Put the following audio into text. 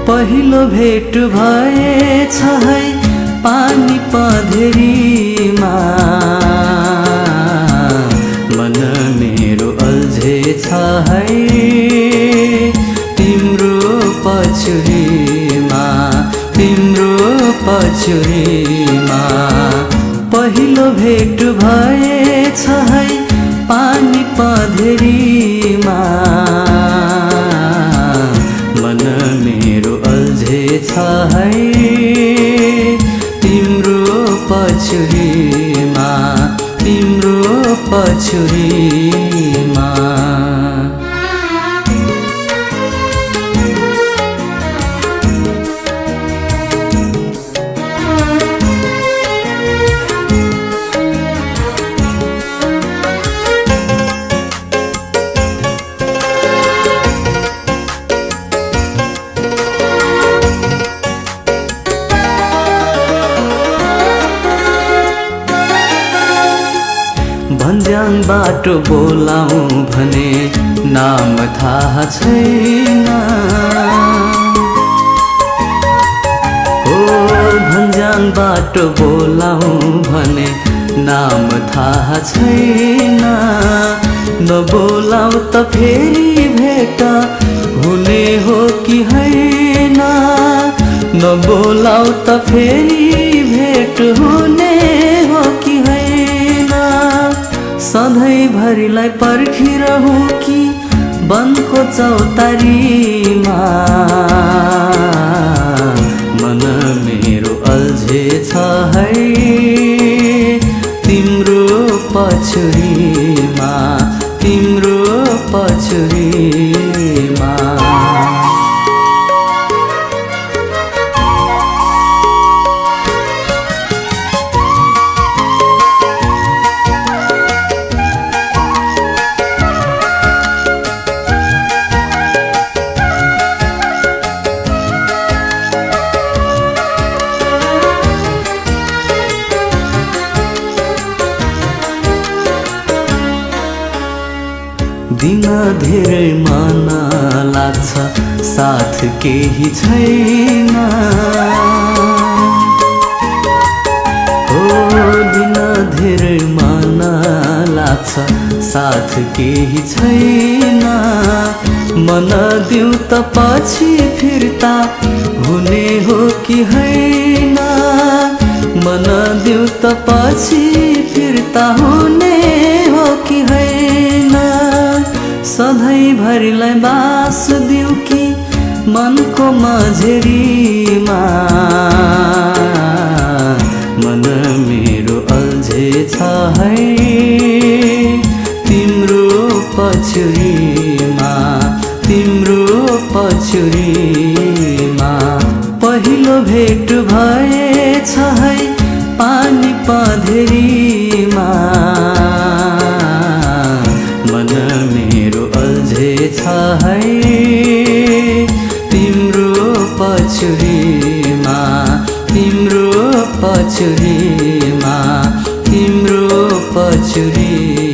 पहिलो भेट भएछ है पानी पधेरीमा, मन मेरो अल्झेछ है तिम्रो पछुरीमा, तिम्रो पछुरीमा। पहिलो भेट भएछ है पानी पधेरीमा, मन मेरो अल्झेछ है तिम्रो पछुरीमा, तिम्रो पछुरीमा। भन्ज्याङ बाटो बोलाऊ भने नाम थाहा छैन, ओ भन्ज्याङ बाटो बोलाऊ भने नाम थाहा छैन। नबोलाऊ त फेरि भेट हुने हो कि हैन, नबोलाऊ त फेरि भेट हुने हो कि हैन। सधैँभरिलाई पर्खिरहूँ कि वनको चौतारीमा, मन मेरो अल्झेछ है तिम्रो पछुरीमा, तिम्रो पछुरीमा। दिन धेरै मन लाग्छ साथ केही छैन, हो दिन धेरै मन लाग्छ साथ केही छैन। मन दिउ त पछि फिर्ता हुने हो कि हैन, मन दिउ त पछि फिर्ता हुने हो कि हैन। सधैँभरिलाई बास दिउ कि मनको मझेरीमा, मन मेरो अल्झेछ है तिम्रो पछुरीमा, तिम्रो पछुरीमा। पहिलो भेट भएछ है पानी पधेरीमा, मन मेरो अल्झेछ है तिम्रो पछुरीमा, तिम्रो पछुरीमा, तिम्रो पछुरी।